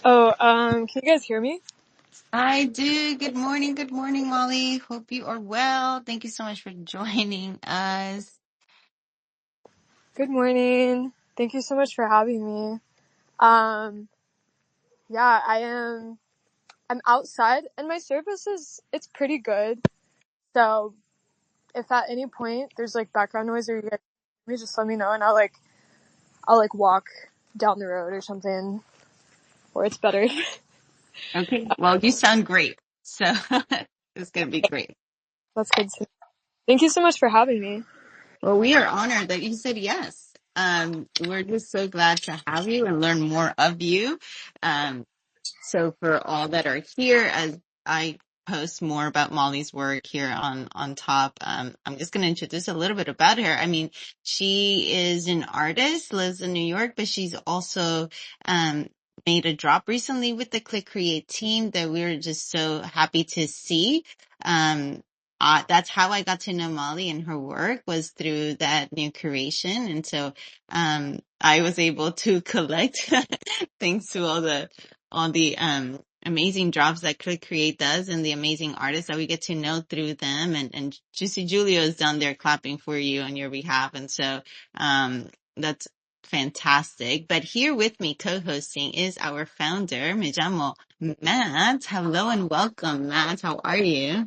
Can you guys hear me? I do. Good morning, Molly. Hope you are well. Thank you so much for joining us. Good morning. Thank you so much for having me. Um, yeah, I'm outside and my service it's pretty good. So if at any point there's like background noise or you guys, me just let me know and I'll walk down the road or something where it's better. Okay. Well, you sound great. So it's going to be great. That's good too. Thank you so much for having me. Well, we are honored that you said yes. We're just so glad to have you and learn more of you. Um, So for all that are here, as I post more about Molly's work here on top, I'm just going to introduce a little bit about her. I mean, she is an artist, lives in New York, but she's also made a drop recently with the Click Create team that we were just so happy to see. Um, that's how I got to know Molly and her work was through that new creation. And so I was able to collect thanks to all the amazing drops that Click Create does and the amazing artists that we get to know through them. And Juicy Julio is down there clapping for you on your behalf. And so, that's fantastic. But here with me co-hosting is our founder, Me llamo Matt. Hello and welcome, Matt. How are you?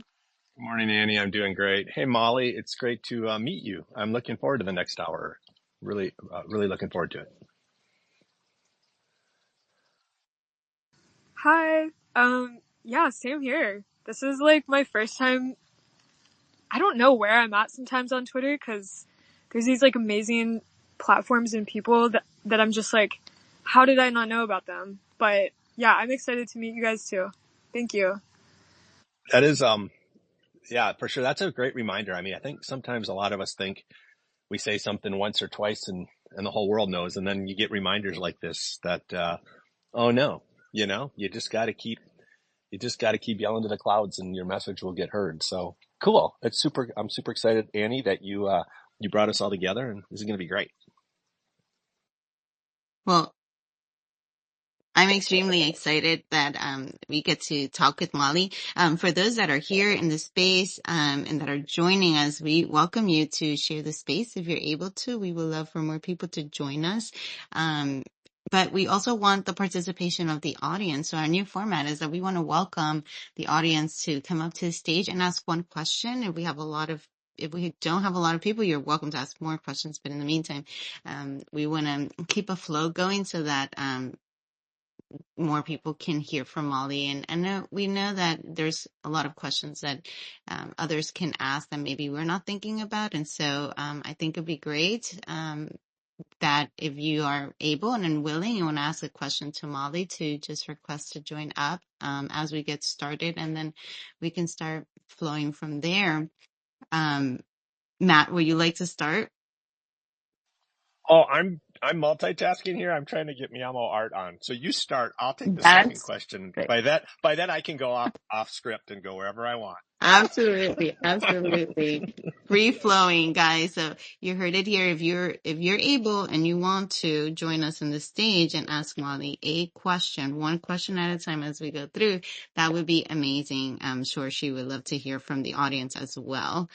Good morning, Annie. I'm doing great. Hey, Molly, it's great to meet you. I'm looking forward to the next hour. Really looking forward to it. Hi. Yeah, same here. This is like my first time. I don't know where I'm at sometimes on Twitter because there's these like amazing platforms and people that I'm just like, how did I not know about them? But yeah, I'm excited to meet you guys too. Thank you. That is, yeah, for sure. That's a great reminder. I mean, I think sometimes a lot of us think we say something once or twice and the whole world knows. And then you get reminders like this that, oh no, you just got to keep yelling to the clouds and your message will get heard. So cool. I'm super excited, Annie, that you brought us all together and this is going to be great. Well, I'm extremely excited that we get to talk with Molly. For those that are here in the space and that are joining us, we welcome you to share the space if you're able to. We would love for more people to join us. But we also want the participation of the audience. So our new format is that we want to welcome the audience to come up to the stage and ask one question. If we don't have a lot of people, you're welcome to ask more questions. But in the meantime, we want to keep a flow going so that more people can hear from Molly. And we know that there's a lot of questions that others can ask that maybe we're not thinking about. And so I think it'd be great that if you are able and willing, you want to ask a question to Molly to just request to join up as we get started. And then we can start flowing from there. Matt, would you like to start? Oh, I'm multitasking here. I'm trying to get Miyamo art on. So you start. I'll take the second That's question. great. By that I can go off script and go wherever I want. Absolutely, absolutely. Free flowing, guys. So you heard it here. If you're able and you want to join us on the stage and ask Molly a question, one question at a time as we go through, that would be amazing. I'm sure she would love to hear from the audience as well.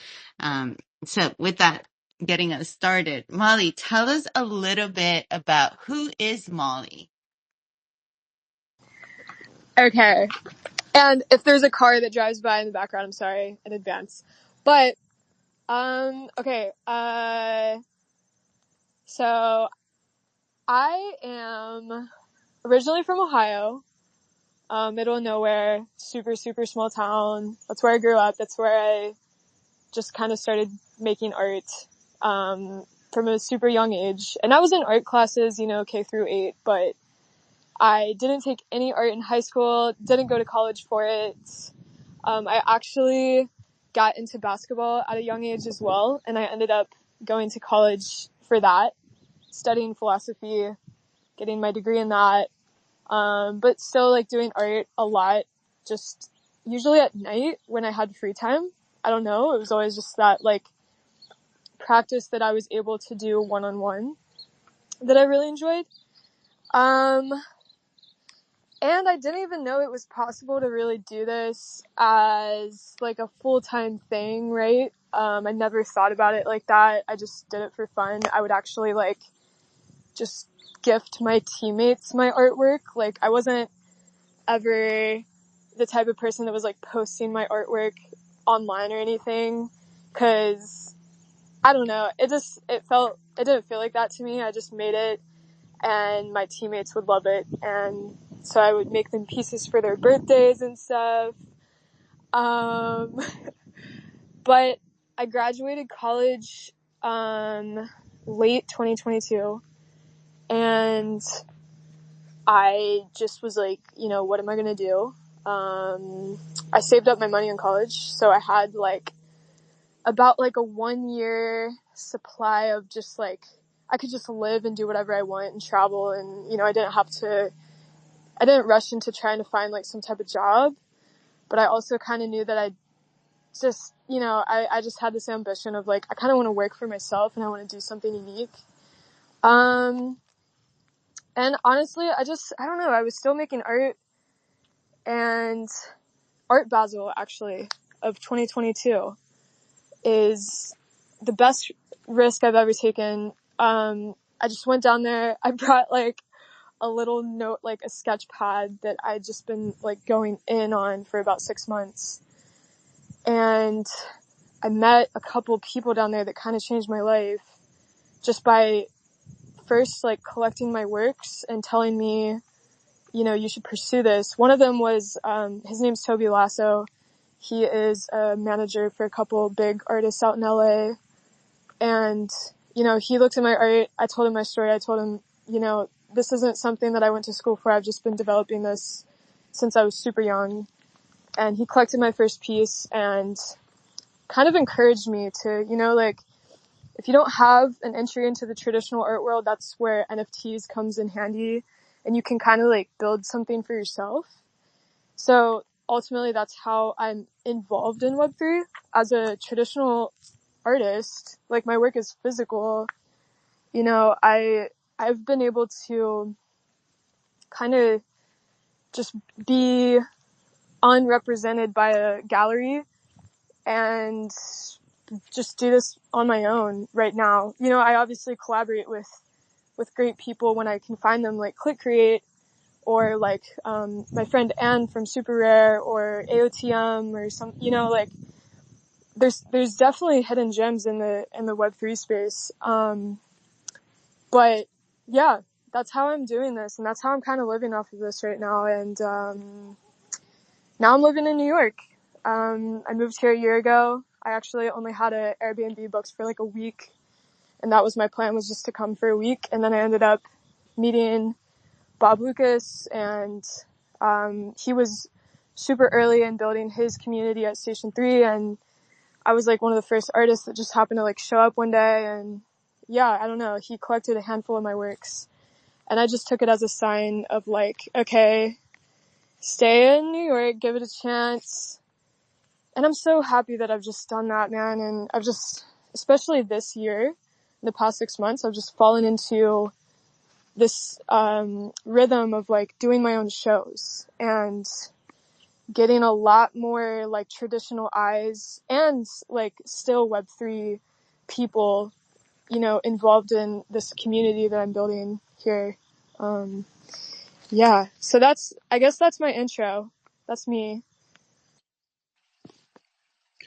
So with that, getting us started, Molly, tell us a little bit about who is Molly. Okay. And if there's a car that drives by in the background, I'm sorry in advance. But okay. So I am originally from Ohio. Middle of nowhere, super, super small town. That's where I grew up. That's where I just kind of started making art, from a super young age. And I was in art classes, K through 8, but I didn't take any art in high school, didn't go to college for it. I actually got into basketball at a young age as well, and I ended up going to college for that, studying philosophy, getting my degree in that. But still like doing art a lot, just usually at night when I had free time. I don't know. It was always just that like practice that I was able to do one-on-one that I really enjoyed. And I didn't even know it was possible to really do this as like a full-time thing, right? I never thought about it like that. I just did it for fun. I would actually like just gift my teammates my artwork. Like I wasn't ever the type of person that was like posting my artwork online or anything, cause I don't know. It didn't feel like that to me. I just made it and my teammates would love it. And so I would make them pieces for their birthdays and stuff. But I graduated college, late 2022, and I just was like, what am I gonna do? I saved up my money in college, so I had like about like a 1 year supply of just like, I could just live and do whatever I want and travel, and I didn't rush into trying to find like some type of job, but I also kind of knew that I just, I just had this ambition of like, I kind of want to work for myself and I want to do something unique. And honestly, I don't know, I was still making art, and Art Basel actually of 2022 is the best risk I've ever taken. I just went down there. I brought like a little note, like a sketch pad that I'd just been like going in on for about 6 months. And I met a couple people down there that kind of changed my life just by first like collecting my works and telling me, you should pursue this. One of them was, his name's Toby Lasso. He is a manager for a couple big artists out in LA. And, he looked at my art. I told him my story. I told him, this isn't something that I went to school for. I've just been developing this since I was super young. And he collected my first piece and kind of encouraged me to, like, if you don't have an entry into the traditional art world, that's where NFTs comes in handy, and you can kind of like build something for yourself. So ultimately that's how I'm involved in Web3. As a traditional artist, like my work is physical, I've been able to kind of just be unrepresented by a gallery and just do this on my own right now. I obviously collaborate with great people when I can find them, like Click Create, or like my friend Anne from Super Rare, or AOTM, or some, like there's definitely hidden gems in the Web3 space. But yeah, that's how I'm doing this, and that's how I'm kind of living off of this right now. And now I'm living in New York. I moved here a year ago. I actually only had an Airbnb booked for like a week, and that was my plan, was just to come for a week. And then I ended up meeting Bob Lucas, and he was super early in building his community at Station 3, and I was like one of the first artists that just happened to like show up one day. And yeah, I don't know, he collected a handful of my works, and I just took it as a sign of like, okay, stay in New York, give it a chance. And I'm so happy that I've just done that, man. And I've just, especially this year, in the past 6 months, I've just fallen into this rhythm of like doing my own shows and getting a lot more like traditional eyes and like still Web3 people, involved in this community that I'm building here. Yeah, so I guess that's my intro. That's me.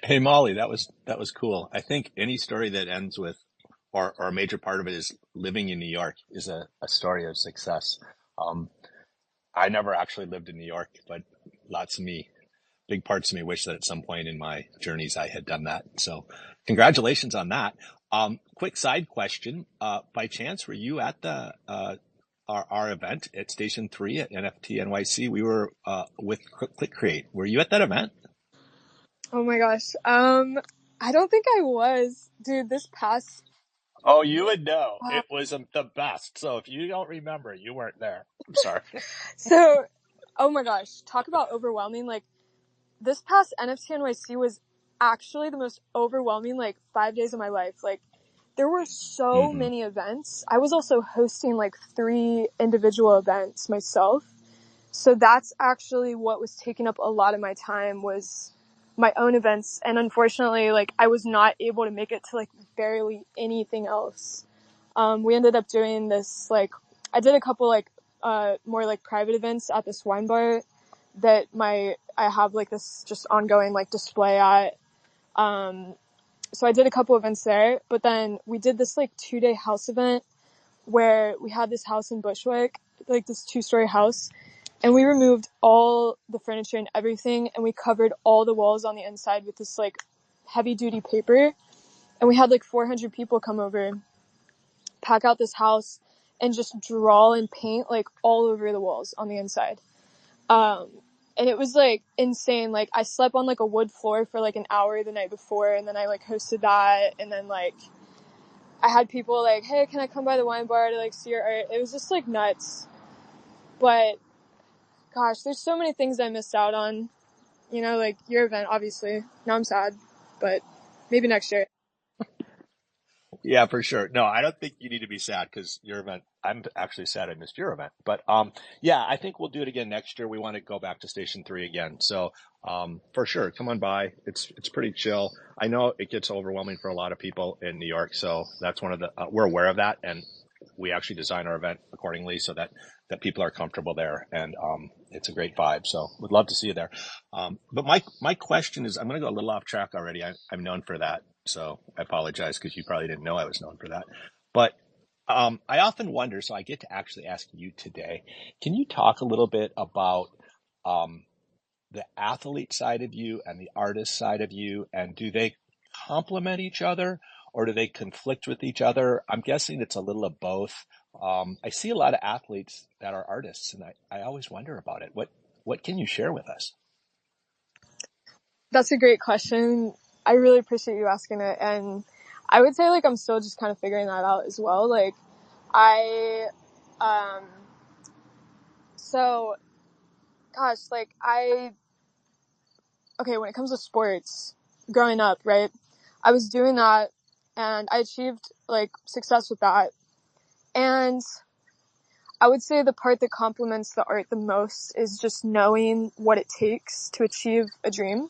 Hey, Molly, that was cool. I think any story that ends with, or a major part of it is living in New York, is a story of success. Um, I never actually lived in New York, but big parts of me wish that at some point in my journeys I had done that. So congratulations on that. Quick side question. By chance, were you at our event at Station 3 at NFT NYC? We were, with Click Create. Were you at that event? Oh my gosh. I don't think I was. Dude, this past... Oh, you would know. It was the best. So if you don't remember, you weren't there. I'm sorry. So, oh my gosh, talk about overwhelming. Like, this past NFT NYC was actually the most overwhelming, like, 5 days of my life. Like, there were so Mm-hmm. many events. I was also hosting, like, 3 individual events myself. So that's actually what was taking up a lot of my time, was my own events. And unfortunately, like, I was not able to make it to like barely anything else. We ended up doing this, like, I did a couple like, more like private events at this wine bar that I have like this just ongoing like display at. So I did a couple events there, but then we did this like 2-day house event where we had this house in Bushwick, like this 2-story house, and we removed all the furniture and everything, and we covered all the walls on the inside with this like heavy duty paper, and we had like 400 people come over, pack out this house, and just draw and paint like all over the walls on the inside. And it was like insane. Like, I slept on like a wood floor for like an hour the night before, and then I like hosted that, and then like I had people like, hey, can I come by the wine bar to like see your art? It was just like nuts. But gosh, there's so many things I missed out on, you know, like your event, obviously. Now I'm sad, but maybe next year. Yeah, for sure. No, I don't think you need to be sad because your event, I'm actually sad I missed your event. But yeah, I think we'll do it again next year. We want to go back to Station 3 again. So for sure, come on by. It's pretty chill. I know it gets overwhelming for a lot of people in New York. So that's one of the, we're aware of that. And we actually design our event accordingly so that people are comfortable there. And it's a great vibe. So we'd love to see you there. But my question is, I'm going to go a little off track already. I'm known for that. So I apologize because you probably didn't know I was known for that. But I often wonder, so I get to actually ask you today, can you talk a little bit about the athlete side of you and the artist side of you, and do they complement each other or do they conflict with each other? I'm guessing it's a little of both. I see a lot of athletes that are artists, and I always wonder about it. What can you share with us? That's a great question. I really appreciate you asking it. And I would say like I'm still just kind of figuring that out as well. Like I, um, so gosh, like okay, when it comes to sports, growing up, right, I was doing that and I achieved like success with that. And I would say the part that complements the art the most is just knowing what it takes to achieve a dream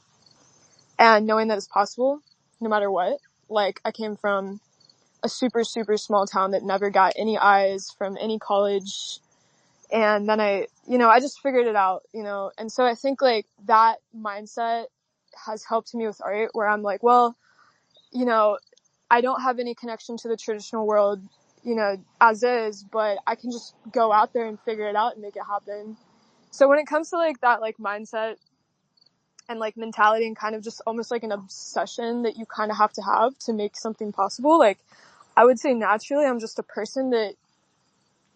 and knowing that it's possible no matter what. Like, I came from a super, super small town that never got any eyes from any college. And then I just figured it out, and so I think like that mindset has helped me with art, where I'm like, well, you know, I don't have any connection to the traditional world, as is, but I can just go out there and figure it out and make it happen. So when it comes to like that, like mindset and like mentality and kind of just almost like an obsession that you kind of have to make something possible, like I would say naturally I'm just a person that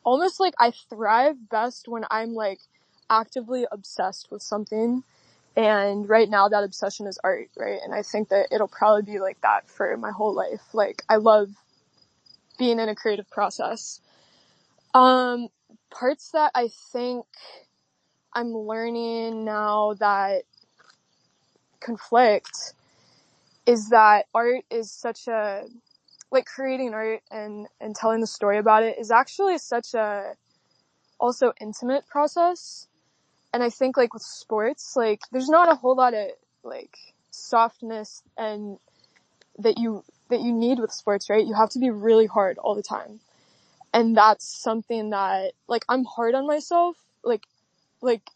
almost like I thrive best when I'm like actively obsessed with something. And right now that obsession is art, right? And I think that it'll probably be like that for my whole life. Like, I love being in a creative process. Parts that I think I'm learning now that conflict is that art is such a, like, creating art and telling the story about it is actually such a also intimate process. And I think like with sports, like there's not a whole lot of like softness and that you need with sports, right? You have to be really hard all the time. And that's something that like I'm hard on myself. Like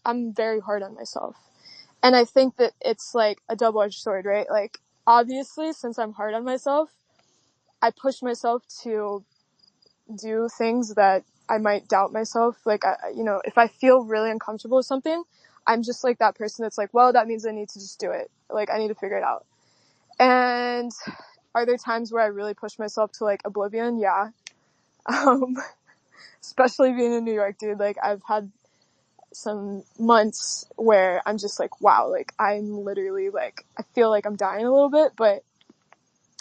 I'm very hard on myself. And I think that it's like a double-edged sword, right? Like obviously since I'm hard on myself, I push myself to do things that I might doubt myself. Like, if I feel really uncomfortable with something, I'm just like that person that's like, well, that means I need to just do it. Like, I need to figure it out. And are there times where I really push myself to like oblivion? Yeah. Um, especially being in New York, dude. Like, I've had some months where I'm just like, wow, like I'm literally like, I feel like I'm dying a little bit, but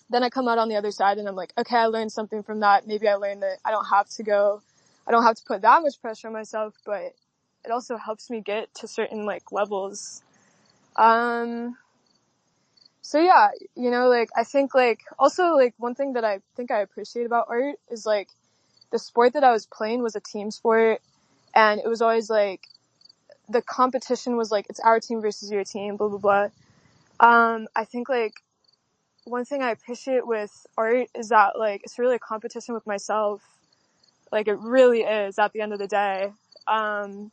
then I come out on the other side and I'm like, okay, I learned something from that. Maybe I learned that I don't have to put that much pressure on myself, but it also helps me get to certain like levels. So yeah, like I think like also like one thing that I think I appreciate about art is like the sport that I was playing was a team sport, and it was always like the competition was like, it's our team versus your team, blah, blah, blah. I think like one thing I appreciate with art is that like, it's really a competition with myself. Like it really is at the end of the day. I'm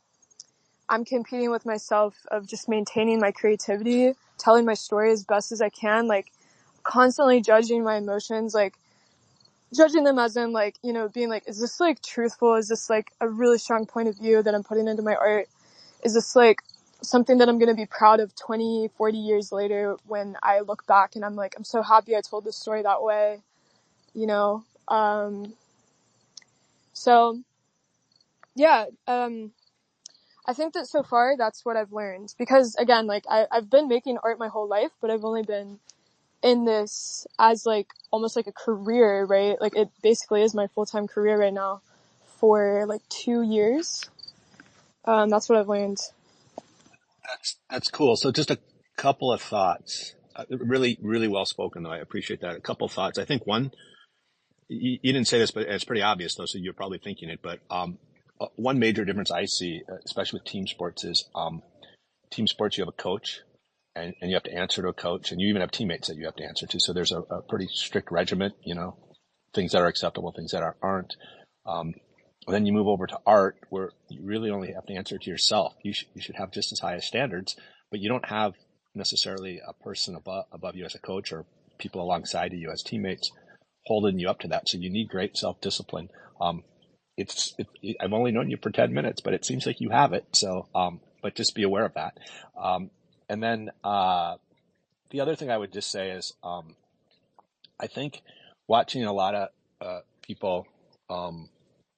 competing with myself of just maintaining my creativity, telling my story as best as I can, like constantly judging my emotions, like judging them as in like, you know, being like, is this like truthful? Is this like a really strong point of view that I'm putting into my art? Is this like something that I'm going to be proud of 20, 40 years later when I look back and I'm like, I'm so happy I told this story that way, you know? So yeah, I think that so far that's what I've learned, because again, like I've been making art my whole life, but I've only been in this as like almost like a career, right? Like it basically is my full-time career right now for like 2 years. That's what I've learned. That's cool. So just a couple of thoughts. Really, really well spoken, though. I appreciate that. A couple of thoughts. I think one, you didn't say this, but it's pretty obvious, though, so you're probably thinking it. But one major difference I see, especially with team sports, is team sports, you have a coach, and you have to answer to a coach, and you even have teammates that you have to answer to. So there's a pretty strict regiment, you know, things that are acceptable, things that aren't. And then you move over to art, where you really only have to answer to yourself. You should have just as high as standards, but you don't have necessarily a person above you as a coach, or people alongside of you as teammates holding you up to that. So you need great self-discipline. I've only known you for 10 minutes, but it seems like you have it. So, but just be aware of that. And then, the other thing I would just say is, I think watching a lot of, people,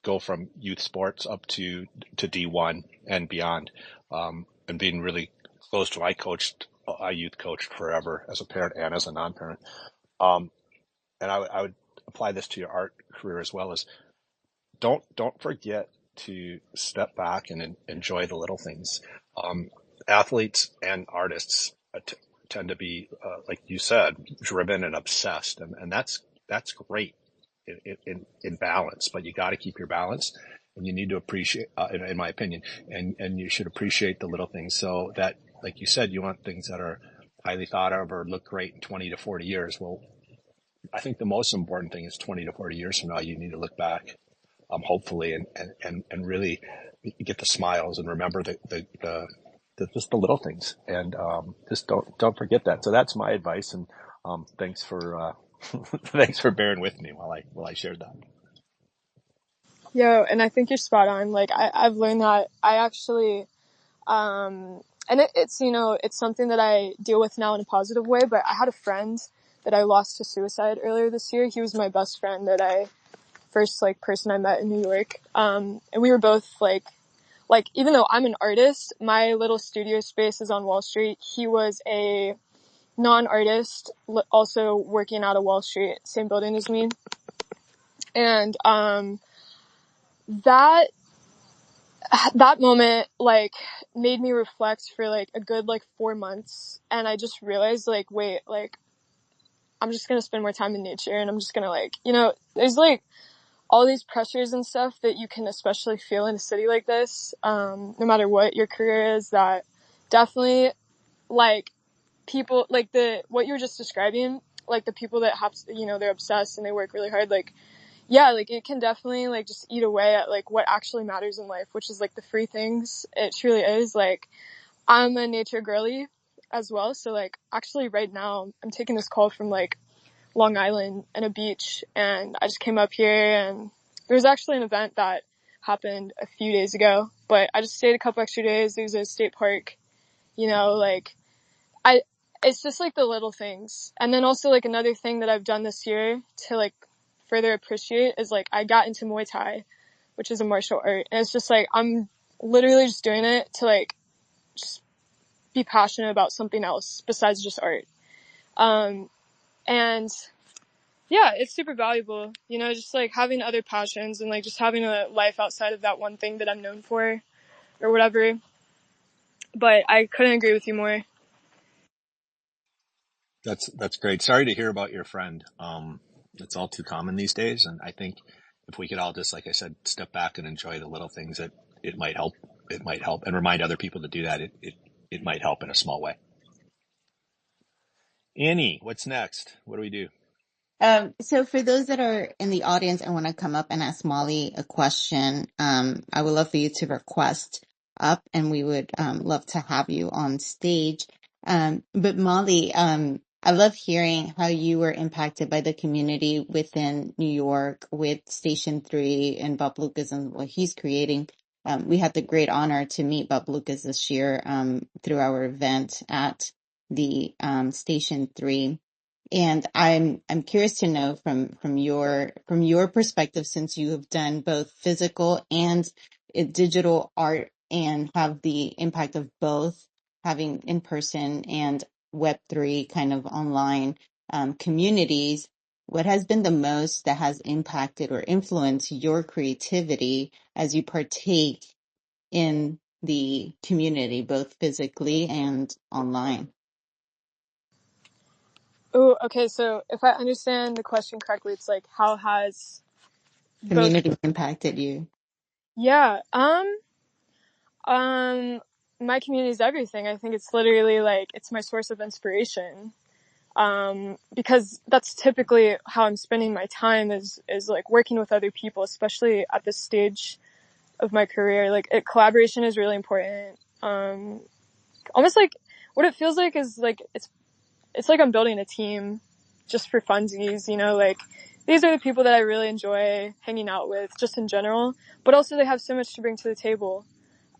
go from youth sports up to D1 and beyond, and being really close to, I youth coached forever as a parent and as a non-parent. Um, and I would apply this to your art career as well, as don't forget to step back and enjoy the little things. Athletes and artists tend to be, like you said, driven and obsessed, and that's great in balance. But you got to keep your balance, and you need to appreciate, in my opinion, and you should appreciate the little things. So that, like you said, you want things that are highly thought of or look great in 20 to 40 years. Well, I think the most important thing is 20 to 40 years from now, you need to look back, hopefully, and really get the smiles and remember just the little things, and just don't forget that. So that's my advice, and thanks for thanks for bearing with me while I shared that. Yo, and I think you're spot on. Like I've learned that I actually, and it's, you know, it's something that I deal with now in a positive way, but I had a friend that I lost to suicide earlier this year. He was my best friend that I first like person I met in New York. And we were both like, even though I'm an artist, my little studio space is on Wall Street. He was a non-artist, also working out of Wall Street, same building as me. And, that moment, like, made me reflect for like a good, like 4 months. And I just realized like, wait, like, I'm just gonna spend more time in nature, and I'm just gonna like, you know, there's like all these pressures and stuff that you can especially feel in a city like this, no matter what your career is, that definitely, like, people, like what you were just describing, like the people that have, you know, they're obsessed and they work really hard, like, yeah, like it can definitely like just eat away at like what actually matters in life, which is like the free things. It truly is. Like, I'm a nature girly as well. So like actually right now I'm taking this call from like Long Island and a beach, and I just came up here, and there was actually an event that happened a few days ago, but I just stayed a couple extra days. There's a state park, you know, like it's just like the little things. And then also like another thing that I've done this year to like further appreciate is like I got into Muay Thai, which is a martial art, and it's just like I'm literally just doing it to like just be passionate about something else besides just art. And yeah, it's super valuable, you know, just like having other passions and like just having a life outside of that one thing that I'm known for or whatever. But I couldn't agree with you more. That's great. Sorry to hear about your friend. It's all too common these days, and I think if we could all just, like I said, step back and enjoy the little things, that it might help it might help, and remind other people to do that. It might help in a small way. Annie, what's next? What do we do? So for those that are in the audience and want to come up and ask Molly a question, I would love for you to request up and we would love to have you on stage. But Molly, I love hearing how you were impacted by the community within New York with Station 3 and Bob Lucas and what he's creating. We had the great honor to meet Bob Lucas this year through our event at the Station 3. And I'm curious to know from your perspective, since you have done both physical and digital art and have the impact of both having in person and Web3 kind of online communities, what has been the most that has impacted or influenced your creativity as you partake in the community, both physically and online? Oh, okay. So if I understand the question correctly, it's like how has both? Community impacted you? Yeah. Um, my community is everything. I think it's literally like it's my source of inspiration. Because that's typically how I'm spending my time is like working with other people, especially at this stage of my career. Like collaboration is really important. Almost like what it feels like is like it's like I'm building a team just for funsies, you know, like these are the people that I really enjoy hanging out with just in general, but also they have so much to bring to the table.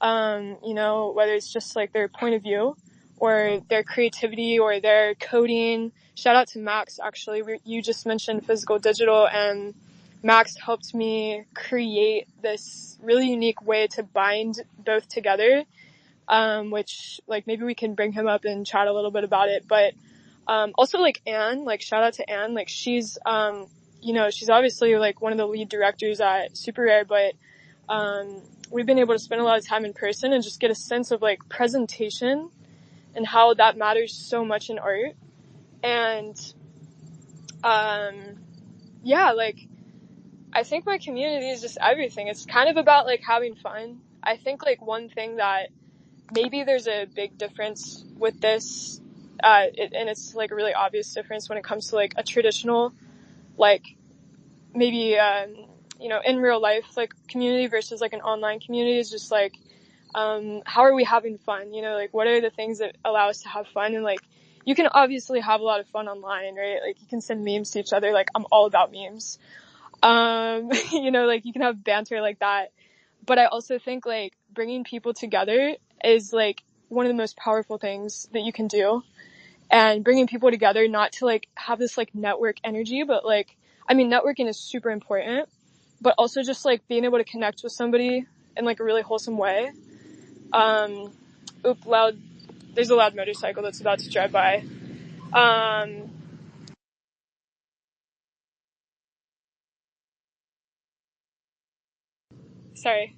You know, whether it's just like their point of view or their creativity or their coding. Shout out to Max, actually. You just mentioned physical digital, and Max helped me create this really unique way to bind both together, which like maybe we can bring him up and chat a little bit about it. But also like Anne, like shout out to Anne, like she's you know, she's obviously like one of the lead directors at Super Rare, but we've been able to spend a lot of time in person and just get a sense of like presentation and how that matters so much in art. And um yeah, like I think my community is just everything. It's kind of about like having fun. I think like one thing that maybe there's a big difference with this, and it's like a really obvious difference when it comes to like a traditional, like maybe, you know, in real life, like community versus like an online community is just like, how are we having fun? You know, like what are the things that allow us to have fun? And like, you can obviously have a lot of fun online, right? Like you can send memes to each other. Like I'm all about memes. You know, like you can have banter like that. But I also think like bringing people together is like one of the most powerful things that you can do. And bringing people together, not to like have this like network energy, but like, I mean, networking is super important, but also just like being able to connect with somebody in like a really wholesome way. Loud. There's a loud motorcycle that's about to drive by. Sorry.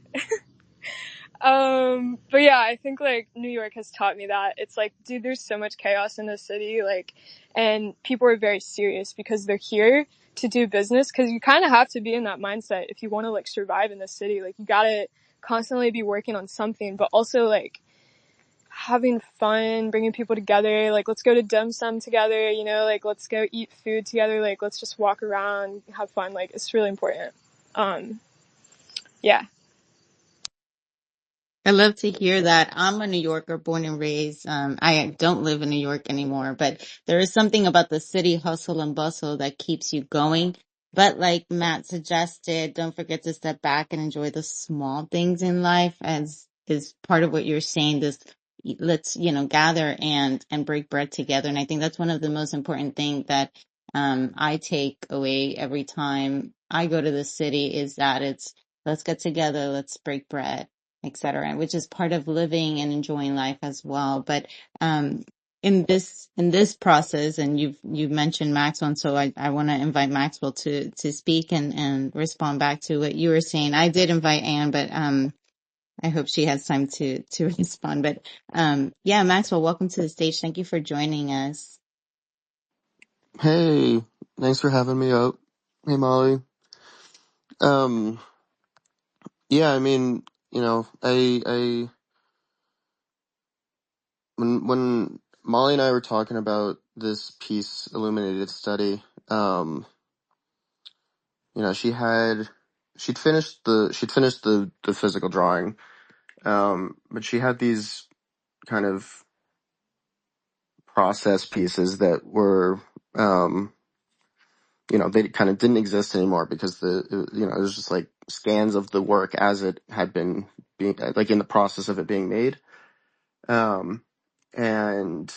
But yeah, I think like New York has taught me that it's like, dude, there's so much chaos in the city, like, and people are very serious because they're here to do business. Cause you kind of have to be in that mindset if you want to like survive in the city. Like you gotta constantly be working on something, but also like having fun, bringing people together. Like let's go to dim sum together, you know, like let's go eat food together. Like let's just walk around, have fun. Like it's really important. Yeah. I love to hear that. I'm a New Yorker, born and raised. I don't live in New York anymore, but there is something about the city hustle and bustle that keeps you going. But like Matt suggested, don't forget to step back and enjoy the small things in life as is part of what you're saying. This, let's, gather and break bread together. And I think that's one of the most important things that, I take away every time I go to the city is that let's get together, let's break bread, etc., which is part of living and enjoying life as well. But in this process, and you've mentioned Maxwell, and so I want to invite Maxwell to speak and respond back to what you were saying. I did invite Anne, but I hope she has time to respond. But yeah, Maxwell, welcome to the stage. Thank you for joining us. Hey, thanks for having me up. Hey, Molly. Um, yeah, I mean, I when Molly and I were talking about this piece, Illuminated Study, she'd finished the physical drawing, but she had these kind of process pieces that were, they kind of didn't exist anymore because it was just like scans of the work as it had been being, like, in the process of it being made. And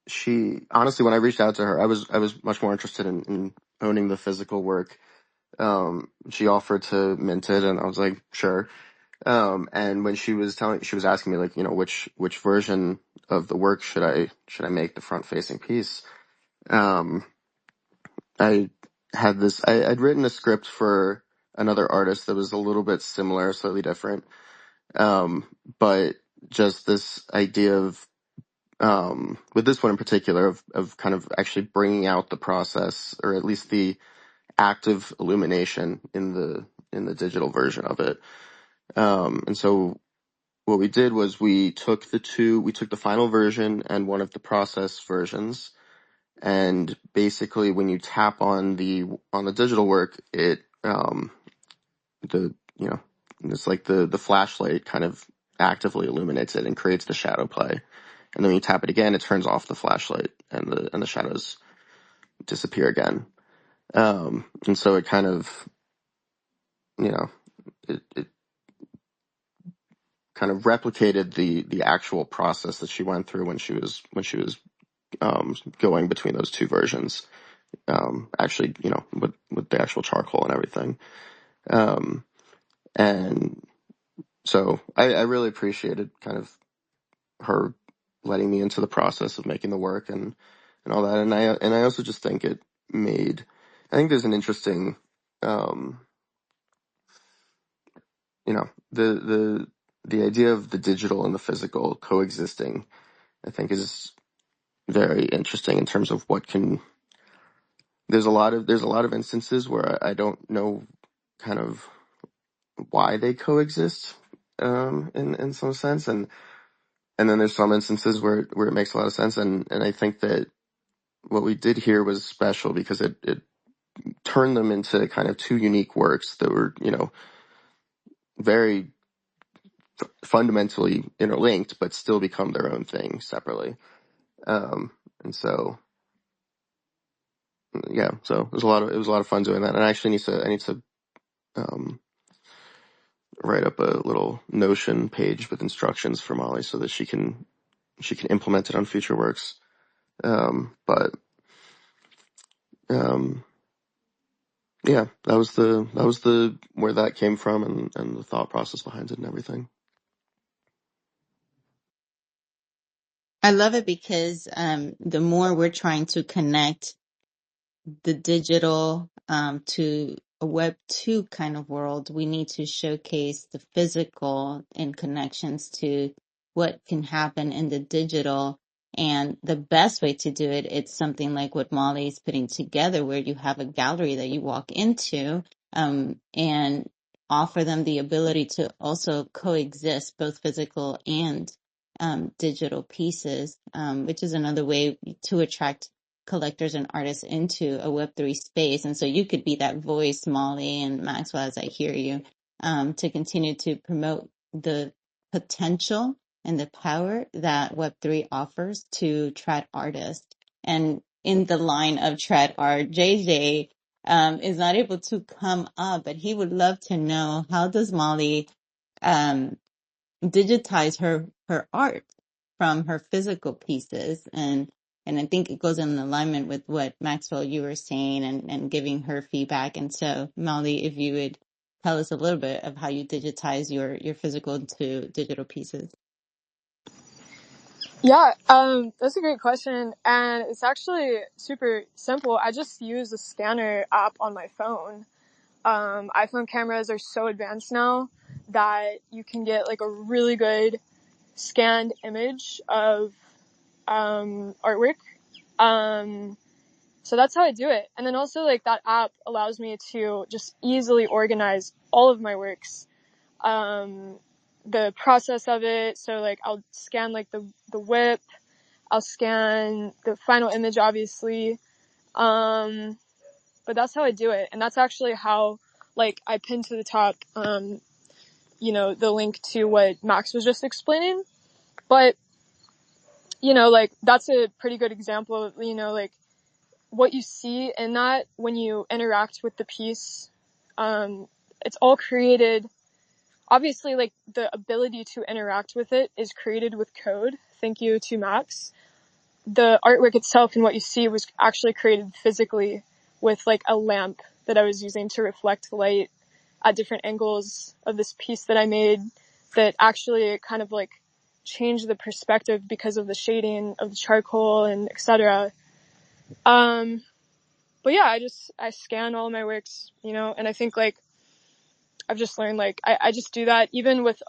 she, honestly, when I reached out to her, I was much more interested in owning the physical work. She offered to mint it, and I was like, sure. And when she was asking me, like, which version of the work should I make the front facing piece? Um, I I'd written a script for another artist that was a little bit similar, slightly different. But just this idea of, with this one in particular, of kind of actually bringing out the process, or at least the active illumination in the digital version of it. And so what we did was we took the final version and one of the process versions, and basically when you tap on the digital work, the you know it's like the flashlight kind of actively illuminates it and creates the shadow play. And then when you tap it again, it turns off the flashlight, and the shadows disappear again. And so it kind of, it kind of replicated the actual process that she went through when she was going between those two versions. Actually, with the actual charcoal and everything. And so I really appreciated kind of her letting me into the process of making the work and all that. And I also just think I think there's an interesting, the idea of the digital and the physical coexisting, I think, is very interesting in terms of there's a lot of instances where I don't know kind of why they coexist, in some sense. And then there's some instances where it makes a lot of sense. And I think that what we did here was special because it turned them into kind of two unique works that were, very fundamentally interlinked, but still become their own thing separately. And so, yeah, so it was a lot of fun doing that. And I actually I need to, write up a little Notion page with instructions for Molly so that she can implement it on future works. But, um, yeah, that was where that came from, and the thought process behind it and everything. I love it because the more we're trying to connect the digital to a Web 2 kind of world, we need to showcase the physical in connections to what can happen in the digital. And the best way to do it, it's something like what Molly's putting together, where you have a gallery that you walk into and offer them the ability to also coexist, both physical and digital pieces, which is another way to attract collectors and artists into a Web3 space. And so you could be that voice, Molly and Maxwell, as I hear you, to continue to promote the potential and the power that Web3 offers to trad artists. And in the line of trad art, JJ is not able to come up, but he would love to know, how does Molly digitize her art from her physical pieces? And I think it goes in alignment with what Maxwell you were saying, and giving her feedback. And so, Molly, if you would tell us a little bit of how you digitize your physical to digital pieces. Yeah, that's a great question, and it's actually super simple. I just use the scanner app on my phone. iPhone cameras are so advanced now that you can get like a really good scanned image of artwork. So that's how I do it. And then also, like, that app allows me to just easily organize all of my works. the process of it. So like I'll scan like the whip, I'll scan the final image, obviously. But that's how I do it. And that's actually how, like, I pinned to the top, the link to what Max was just explaining. But, like, that's a pretty good example of, like, what you see in that when you interact with the piece. It's all created, obviously, like, the ability to interact with it is created with code. Thank you to Max. The artwork itself and what you see was actually created physically with, like, a lamp that I was using to reflect light at different angles of this piece that I made that actually kind of, like, changed the perspective because of the shading of the charcoal and etc. But yeah, I scan all of my works, and I think, like, I've just learned, like, I just do that even with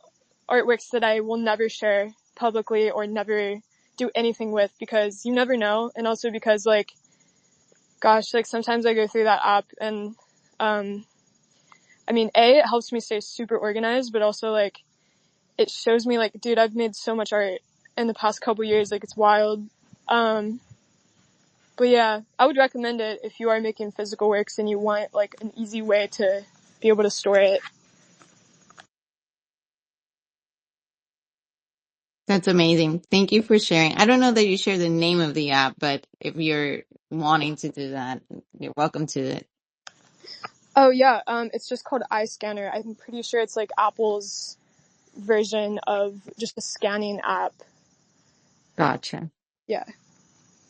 artworks that I will never share publicly or never do anything with, because you never know. And also because, like, gosh, like, sometimes I go through that app and, it helps me stay super organized, but also, like, it shows me, like, dude, I've made so much art in the past couple years, like, it's wild. But yeah, I would recommend it if you are making physical works and you want, like, an easy way to be able to store it. That's amazing. Thank you for sharing. I don't know that you share the name of the app, but if you're wanting to do that, you're welcome to it. Oh yeah, it's just called iScanner. I'm pretty sure it's like Apple's version of just a scanning app. Gotcha. Yeah.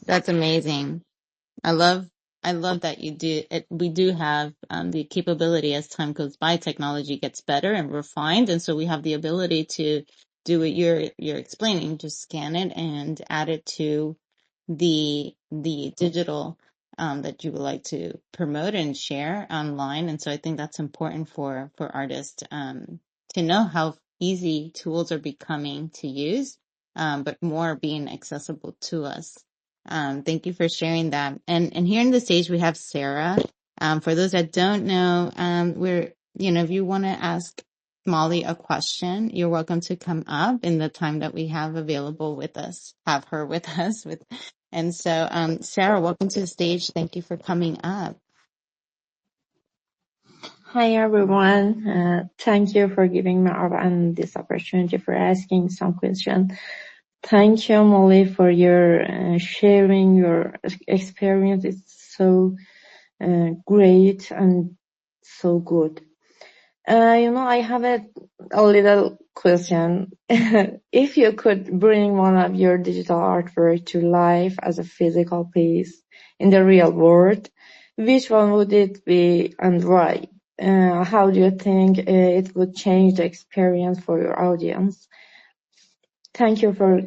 That's amazing. I love that you do it. We do have the capability as time goes by, technology gets better and refined, and so we have the ability to do what you're explaining, just scan it and add it to the digital that you would like to promote and share online. And so I think that's important for artists to know how easy tools are becoming to use, but more being accessible to us. Thank you for sharing that. And here on the stage, we have Sarah. For those that don't know, if you want to ask Molly a question, you're welcome to come up in the time that we have available with us, have her with us. And so, Sarah, welcome to the stage. Thank you for coming up. Hi everyone. Thank you for giving me up and this opportunity for asking some question. Thank you, Molly, for your sharing your experience. It's so great and so good. I have a little question. If you could bring one of your digital artwork to life as a physical piece in the real world, which one would it be and why? How do you think it would change the experience for your audience? Thank you for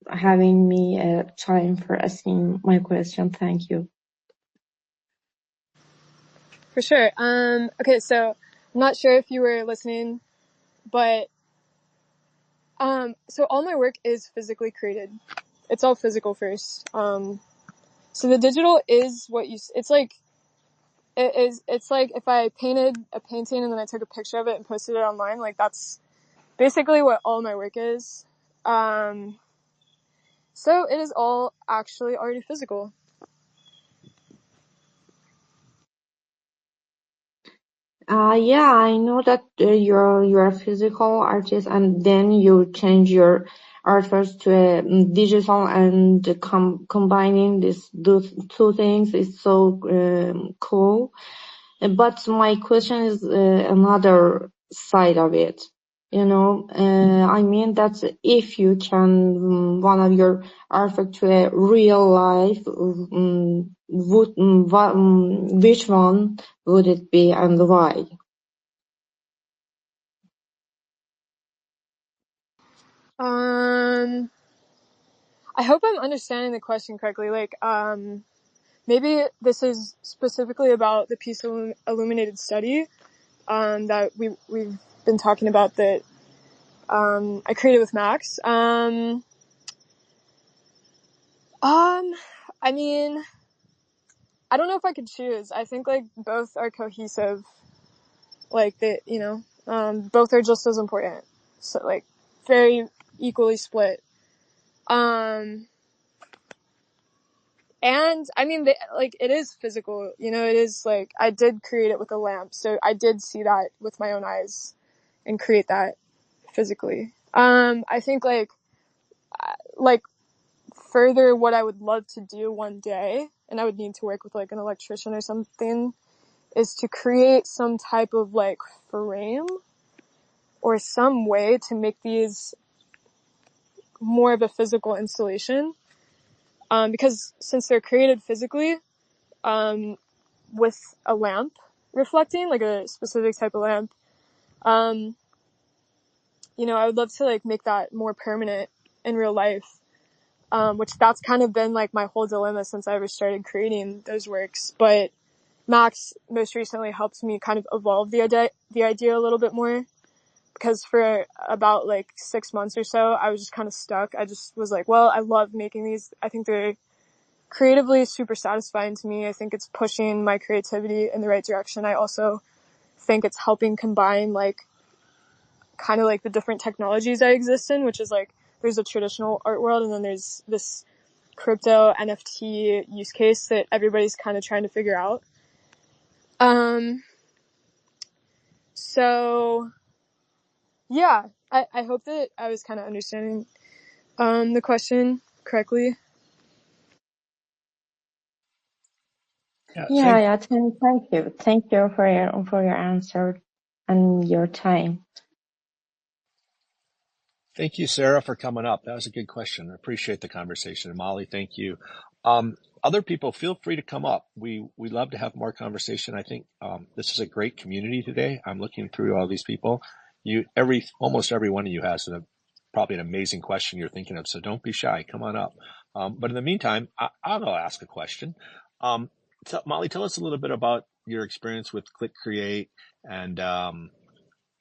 having me time for asking my question. Thank you. For sure. Okay, so I'm not sure if you were listening, but so all my work is physically created. It's all physical first. So the digital is what it's like if I painted a painting and then I took a picture of it and posted it online, like that's basically what all my work is. So it is all actually already physical. Yeah, I know that you're a physical artist, and then you change your artwork to a digital, and combining these two things is so cool. But my question is another side of it. I mean that if you can one of your artwork to a real life, which one would it be and why? I hope I'm understanding the question correctly. Like, maybe this is specifically about the piece of illuminated study, that we've been talking about that, I created with Max. I mean, I don't know if I could choose. I think, like, both are cohesive. Like, Both are just as important. So like very equally split. And I mean, it is physical, you know, it is like, I did create it with a lamp. So I did see that with my own eyes and create that physically. I think like further what I would love to do one day, and I would need to work with like an electrician or something, is to create some type of like frame or some way to make these more of a physical installation. Because since they're created physically, with a lamp reflecting, like a specific type of lamp, you know, I would love to like make that more permanent in real life. Which that's kind of been like my whole dilemma since I ever started creating those works. But Max most recently helped me kind of evolve the idea a little bit more, because for about like 6 months or so, I was just kind of stuck. I just was like, well, I love making these. I think they're creatively super satisfying to me. I think it's pushing my creativity in the right direction. I also think it's helping combine like kind of like the different technologies that exist in, which is like there's a traditional art world and then there's this crypto NFT use case that everybody's kind of trying to figure out. So yeah, I hope that I was kind of understanding the question correctly. Yeah, yeah. Thank you. Thank you for your answer and your time. Thank you, Sarah, for coming up. That was a good question. I appreciate the conversation. And Molly, thank you. Other people, feel free to come up. We love to have more conversation. I think this is a great community today. I'm looking through all these people. Almost every one of you has probably an amazing question you're thinking of. So don't be shy. Come on up. But in the meantime, I'll ask a question. So Molly, tell us a little bit about your experience with Click Create and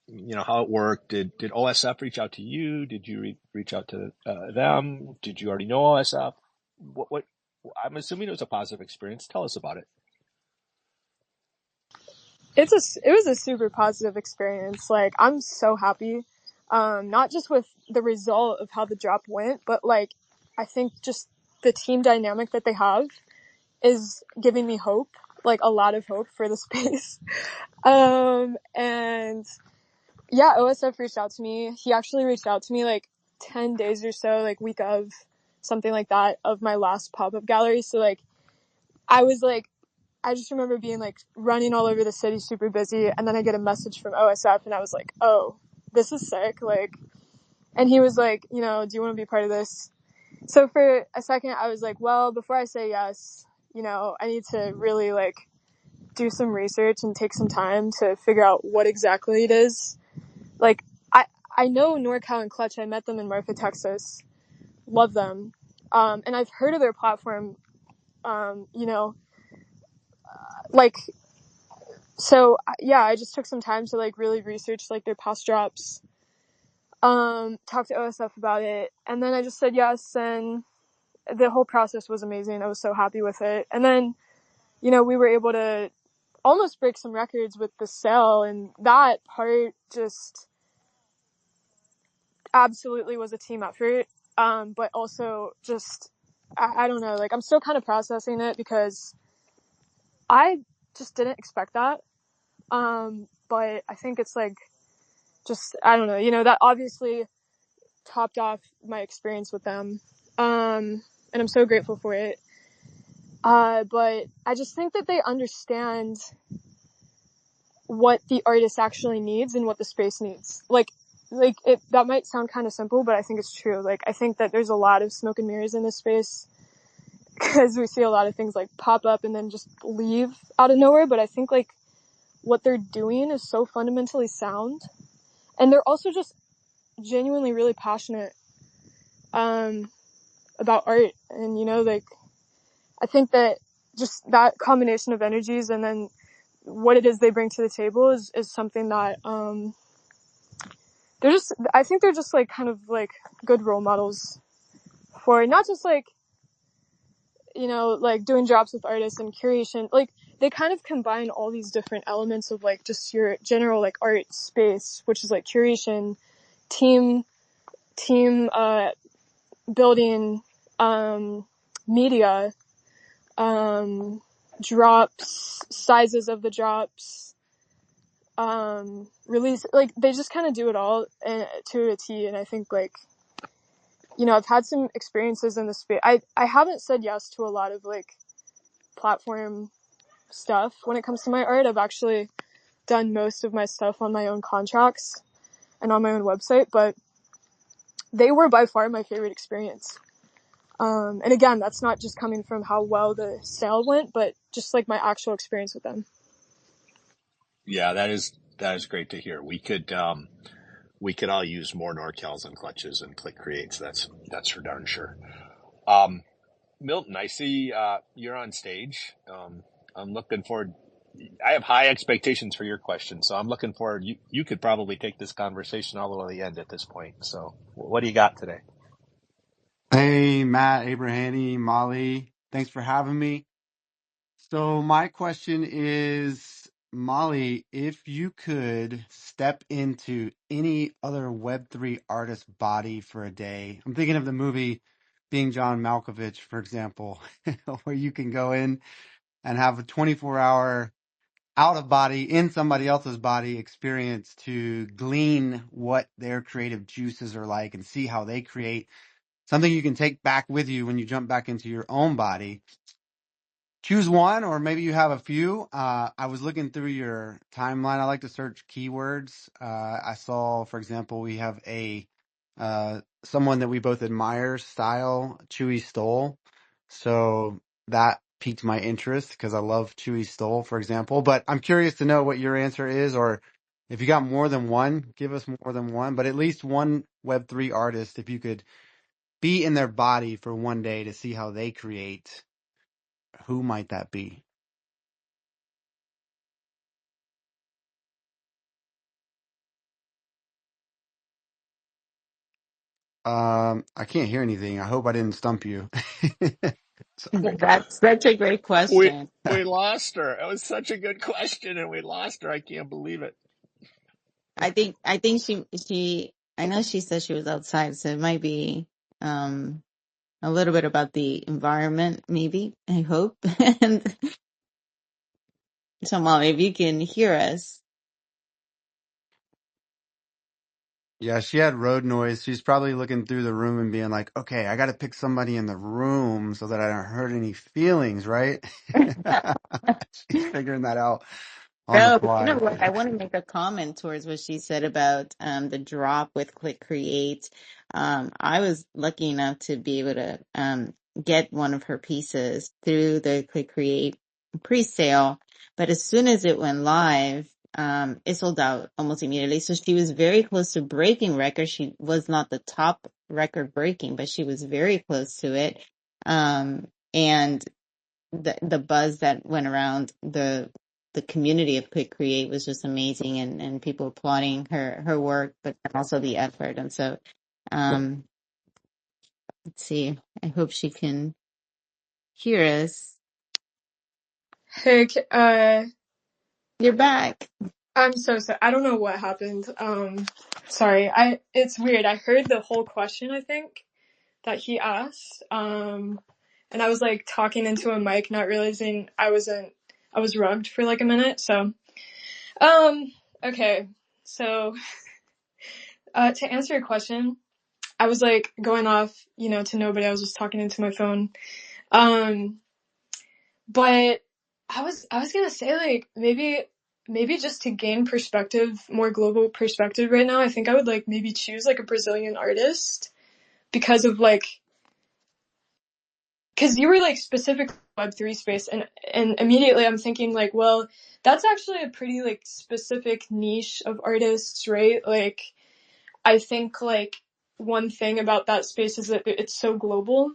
you know, how it worked. Did OSF reach out to you? Did you reach out to them? Did you already know OSF? What I'm assuming it was a positive experience. Tell us about it. It was a super positive experience. Like, I'm so happy. Not just with the result of how the drop went, but like, I think just the team dynamic that they have is giving me hope, like a lot of hope for the space. And yeah, OSF reached out to me. He actually reached out to me like 10 days or so, like week of something like that of my last pop-up gallery. So like, I just remember being like running all over the city, super busy. And then I get a message from OSF and I was like, oh, this is sick. Like, and he was like, you know, do you want to be part of this? So for a second I was like, well, before I say yes, you know, I need to really like do some research and take some time to figure out what exactly it is. Like, I know NorCal and Clutch. I met them in Marfa, Texas. Love them. And I've heard of their platform, you know, like, so yeah, I just took some time to like really research like their past drops, talk to OSF about it. And then I just said yes. And the whole process was amazing. I was so happy with it. And then, you know, we were able to almost break some records with the sale, and that part just absolutely was a team effort. But also just, I don't know, like I'm still kind of processing it because I just didn't expect that. But I think it's like, just, I don't know, you know, that obviously topped off my experience with them. And I'm so grateful for it. But I just think that they understand what the artist actually needs and what the space needs. Like that might sound kind of simple, but I think it's true. Like, I think that there's a lot of smoke and mirrors in this space because we see a lot of things like pop up and then just leave out of nowhere. But I think like what they're doing is so fundamentally sound, and they're also just genuinely really passionate, about art. And, you know, like, I think that just that combination of energies and then what it is they bring to the table is something that, I think they're just like kind of like good role models for not just like, you know, like doing drops with artists and curation. Like, they kind of combine all these different elements of like just your general like art space, which is like curation, team building, media, drops, sizes of the drops, release, like they just kind of do it all to a T. And I think like, I've had some experiences in the space. I haven't said yes to a lot of like platform stuff when it comes to my art. I've actually done most of my stuff on my own contracts and on my own website, but they were by far my favorite experience. And again, that's not just coming from how well the sale went, but just like my actual experience with them. Yeah, that is great to hear. We could all use more NorCals and clutches and click creates. That's for darn sure. Milton, I see you're on stage. I'm looking forward. I have high expectations for your question, so I'm looking forward. You could probably take this conversation all the way to the end at this point. So, what do you got today? Hey, Matt, Abrahani, Molly, thanks for having me. So my question is, Molly, if you could step into any other Web3 artist body for a day, I'm thinking of the movie Being John Malkovich, for example, where you can go in and have a 24-hour out of body in somebody else's body experience to glean what their creative juices are like and see how they create something you can take back with you when you jump back into your own body. Choose one, or maybe you have a few. I was looking through your timeline. I like to search keywords. I saw, for example, we have someone that we both admire style, Chewy Stoll. So that piqued my interest because I love Chewy Stoll, for example. But I'm curious to know what your answer is, or if you got more than one, give us more than one, but at least one Web3 artist, if you could be in their body for one day to see how they create, who might that be? I can't hear anything. I hope I didn't stump you. Sorry. That's such a great We question. we lost her. It was such a good question, and we lost her. I can't believe it. I think I know she said she was outside, so it might be a little bit about the environment, maybe, I hope. And so, Mom, if you can hear us. Yeah, she had road noise. She's probably looking through the room and being like, okay, I got to pick somebody in the room so that I don't hurt any feelings, right? She's figuring that out on the No, but you know fly. what? I want to make a comment towards what she said about the drop with Click Create. I was lucky enough to be able to get one of her pieces through the Click Create pre-sale, but as soon as it went live, it sold out almost immediately. So she was very close to breaking records. She was not the top record breaking, but she was very close to it. And the buzz that went around the community of Quick Create was just amazing, and people applauding her work, but also the effort. And so, um, let's see. I hope she can hear us. Hey, You're back. I'm so sorry. I don't know what happened. Sorry. It's weird. I heard the whole question, I think, that he asked. And I was like talking into a mic, not realizing I was rugged for like a minute. So, okay. So, to answer your question, I was like going off, to nobody. I was just talking into my phone. But I was gonna say like maybe just to gain perspective, more global perspective right now, I think I would like maybe choose like a Brazilian artist because of like, cause you were like specific Web3 space and immediately I'm thinking like, well, that's actually a pretty like specific niche of artists, right? Like, I think like one thing about that space is that it's so global.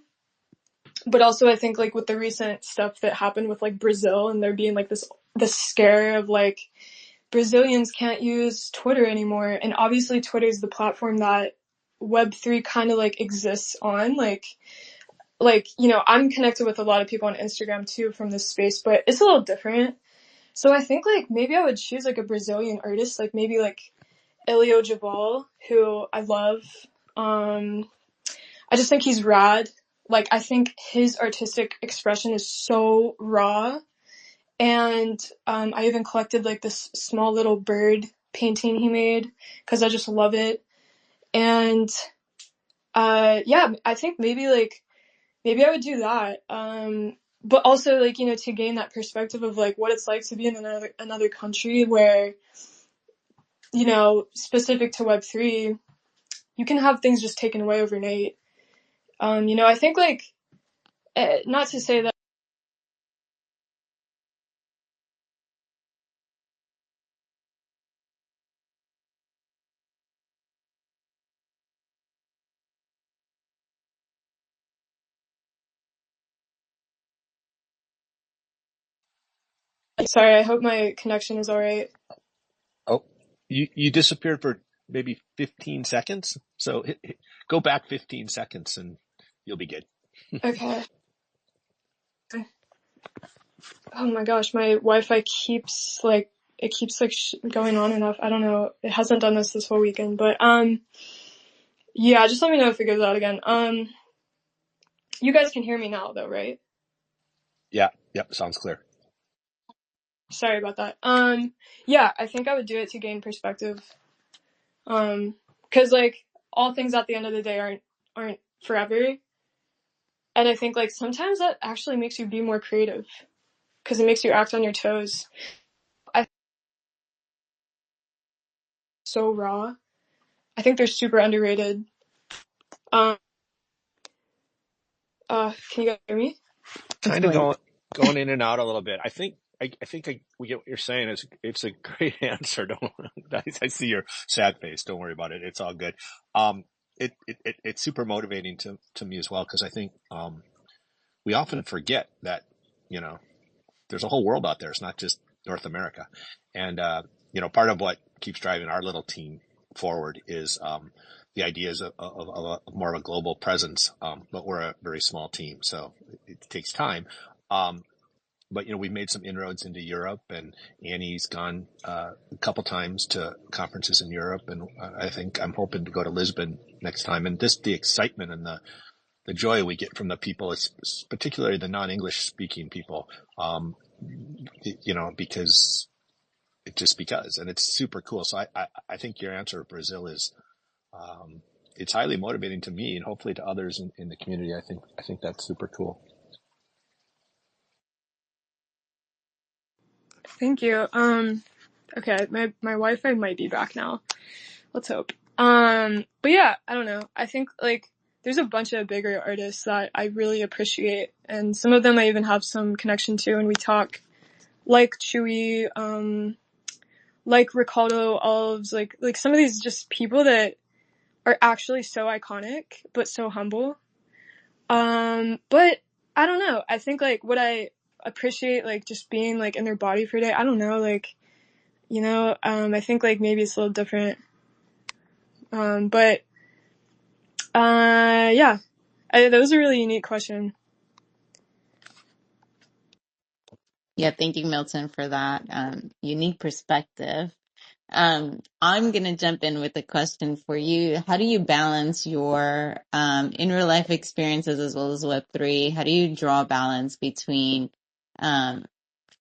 But also I think like with the recent stuff that happened with like Brazil and there being like this scare of like Brazilians can't use Twitter anymore. And obviously Twitter is the platform that Web3 kind of like exists on. Like like, you know, I'm connected with a lot of people on Instagram too from this space, but it's a little different. So I think like maybe I would choose like a Brazilian artist, like maybe like Elio Jabal, who I love. I just think he's rad. Like, I think his artistic expression is so raw. And I even collected like this small little bird painting he made because I just love it. And yeah, I think maybe maybe I would do that. But also like, you know, to gain that perspective of like what it's like to be in another country where, you know, specific to Web3, you can have things just taken away overnight. You know, I think like not to say that. Sorry, I hope my connection is all right. Oh, you disappeared for maybe 15 seconds. So go back 15 seconds and you'll be good. Okay. Oh my gosh, my Wi-Fi keeps like it keeps like going on and off. I don't know. It hasn't done this whole weekend, but yeah, just let me know if it goes out again. You guys can hear me now though, right? Yeah. Yep. Sounds clear. Sorry about that. Yeah, I think I would do it to gain perspective. Cause like all things at the end of the day aren't forever. And I think like sometimes that actually makes you be more creative because it makes you act on your toes. I so raw. I think they're super underrated. Um, can you guys hear me? Kind of going in and out a little bit. I think we get what you're saying. It's a great answer. Don't I see your sad face. Don't worry about it. It's all good. Um, it's super motivating to me as well because I think we often forget that you know there's a whole world out there. It's not just North America, and part of what keeps driving our little team forward is the ideas of more of a global presence. But we're a very small team, so it takes time. Um, but we've made some inroads into Europe, and Annie's gone a couple times to conferences in Europe, and I think I'm hoping to go to Lisbon next time. And just the excitement and the joy we get from the people, it's particularly the non-English speaking people, because and it's super cool. So I think your answer, Brazil, is it's highly motivating to me and hopefully to others in the community. I think that's super cool. Thank you. Okay, my Wi-Fi might be back now. Let's hope. But yeah, I don't know. I think like there's a bunch of bigger artists that I really appreciate, and some of them I even have some connection to, and we talk like Chewy, like Ricardo Alves, like some of these just people that are actually so iconic but so humble. But I don't know. I think like what I appreciate like just being like in their body for a day. I don't know, like I think like maybe it's a little different. But yeah, that was a really unique question. Yeah, thank you, Milton, for that unique perspective. I'm going to jump in with a question for you. How do you balance your in real life experiences as well as Web3? How do you draw balance between um,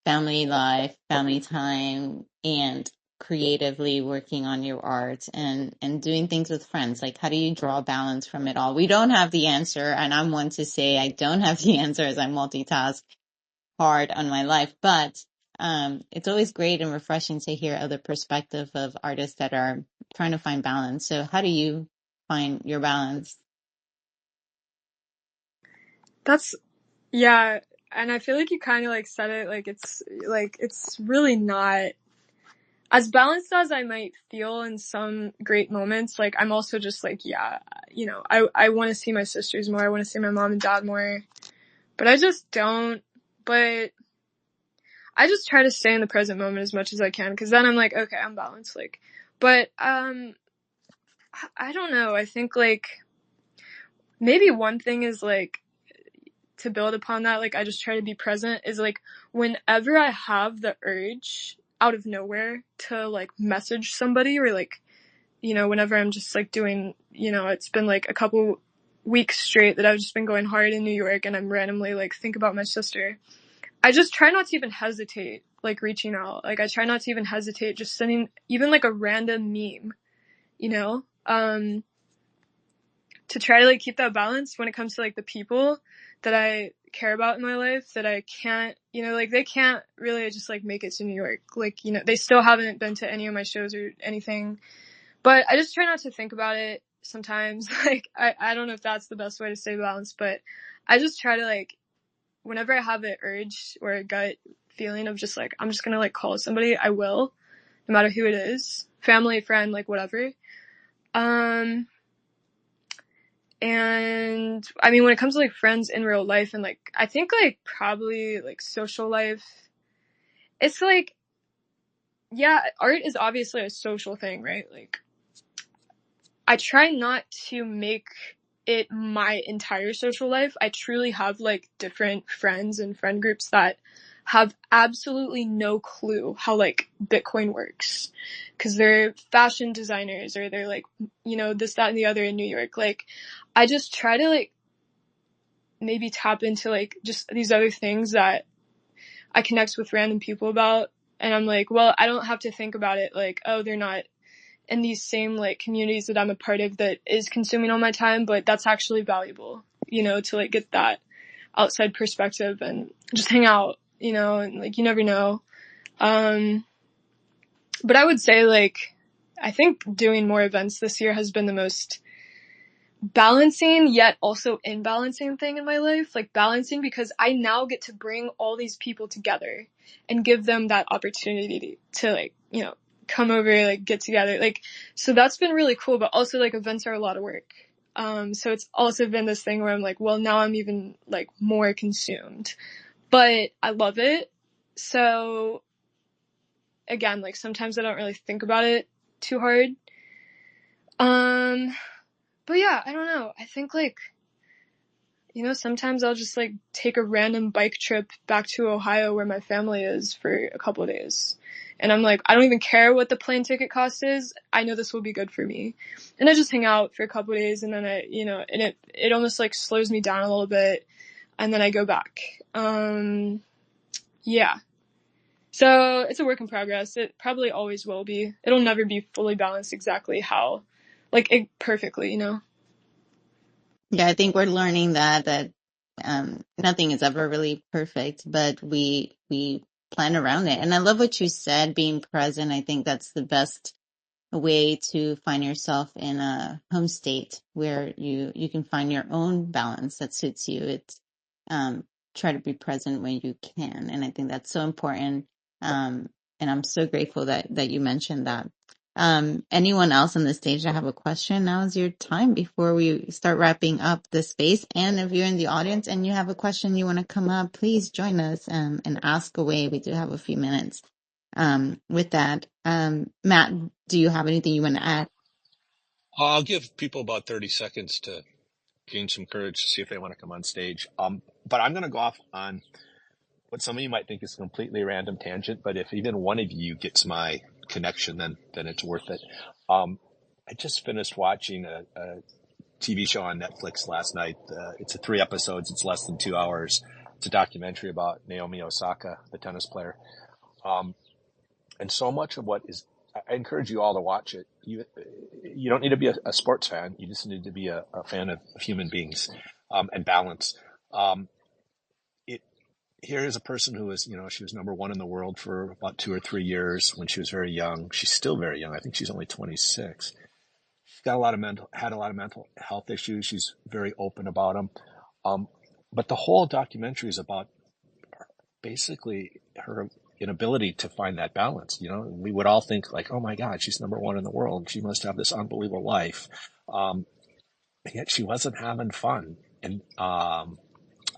family life, family time, and creatively working on your art and doing things with friends? Like, how do you draw balance from it all? We don't have the answer, and I'm one to say I don't have the answer as I multitask hard on my life, but it's always great and refreshing to hear other perspective of artists that are trying to find balance. So how do you find your balance? That's yeah, and I feel like you kind of like said it like it's really not as balanced as I might feel in some great moments. Like I'm also just like yeah, I want to see my sisters more. I want to see my mom and dad more, but I just don't. But I just try to stay in the present moment as much as I can because then I'm like okay, I'm balanced. Like, but I don't know. I think like maybe one thing is like to build upon that, like I just try to be present, is like whenever I have the urge out of nowhere to like message somebody, or like, you know, whenever I'm just like doing, you know, it's been like a couple weeks straight that I've just been going hard in New York and I'm randomly like think about my sister, I just try not to even hesitate like reaching out. Like I try not to even hesitate just sending even like a random meme, you know, to try to like keep that balance when it comes to like the people that I care about in my life, that I can't, you know, like they can't really just like make it to New York. Like, you know, they still haven't been to any of my shows or anything, but I just try not to think about it sometimes. Like, I don't know if that's the best way to stay balanced, but I just try to like, whenever I have an urge or a gut feeling of just like, I'm just gonna like call somebody, I will, no matter who it is, family, friend, like whatever. And I mean, when it comes to like friends in real life and like, I think like probably like social life, it's like, yeah, art is obviously a social thing, right? Like, I try not to make it my entire social life. I truly have like different friends and friend groups that have absolutely no clue how like Bitcoin works, because they're fashion designers or they're like, you know, this, that, and the other in New York. Like, I just try to like maybe tap into like just these other things that I connect with random people about. And I'm like, well, I don't have to think about it like, oh, they're not in these same like communities that I'm a part of that is consuming all my time, but that's actually valuable, you know, to like get that outside perspective and just hang out, you know, and like you never know. But I would say like, I think doing more events this year has been the most balancing yet also imbalancing thing in my life. Like balancing because I now get to bring all these people together and give them that opportunity to like, you know, come over, like get together. Like, so that's been really cool, but also like events are a lot of work. So it's also been this thing where I'm like, well, now I'm even like more consumed, but I love it. So again, like sometimes I don't really think about it too hard. But yeah, I don't know. I think like, you know, sometimes I'll just like take a random bike trip back to Ohio where my family is for a couple of days. And I'm like, I don't even care what the plane ticket cost is. I know this will be good for me. And I just hang out for a couple of days and then I, you know, and it almost like slows me down a little bit and then I go back. Yeah. So it's a work in progress. It probably always will be. It'll never be fully balanced exactly how, like perfectly, you know? Yeah, I think we're learning that nothing is ever really perfect, but we plan around it. And I love what you said, being present. I think that's the best way to find yourself in a home state where you can find your own balance that suits you. It's try to be present when you can, and I think that's so important. And I'm so grateful that you mentioned that. Anyone else on the stage that have a question? Now is your time before we start wrapping up the space. And if you're in the audience and you have a question you want to come up, please join us and ask away. We do have a few minutes. With that, Matt, do you have anything you want to add? I'll give people about 30 seconds to gain some courage to see if they want to come on stage. But I'm going to go off on what some of you might think is a completely random tangent, but if even one of you gets my connection, then it's worth it. I just finished watching a TV show on Netflix last night. It's 3 episodes. It's less than 2 hours. It's a documentary about Naomi Osaka, the tennis player. And so much of what is, I encourage you all to watch it. You don't need to be a sports fan. You just need to be a fan of human beings, and balance. Here is a person who was, she was number one in the world for about 2 or 3 years when she was very young. She's still very young. I think she's only 26. She's got had a lot of mental health issues. She's very open about them. But the whole documentary is about basically her inability to find that balance. We would all think like, oh my God, she's number one in the world. She must have this unbelievable life. Yet she wasn't having fun. And,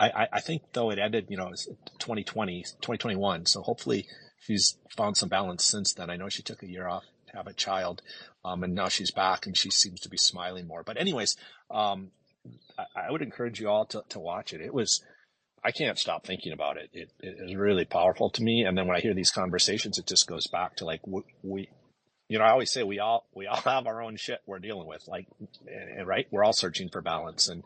I think though it ended, it was 2021. So hopefully she's found some balance since then. I know she took a year off to have a child. And now she's back and she seems to be smiling more. But anyways, I would encourage you all to watch it. It was I can't stop thinking about it. It is really powerful to me. And then when I hear these conversations, it just goes back to like we I always say we all have our own shit we're dealing with, like, right? We're all searching for balance, and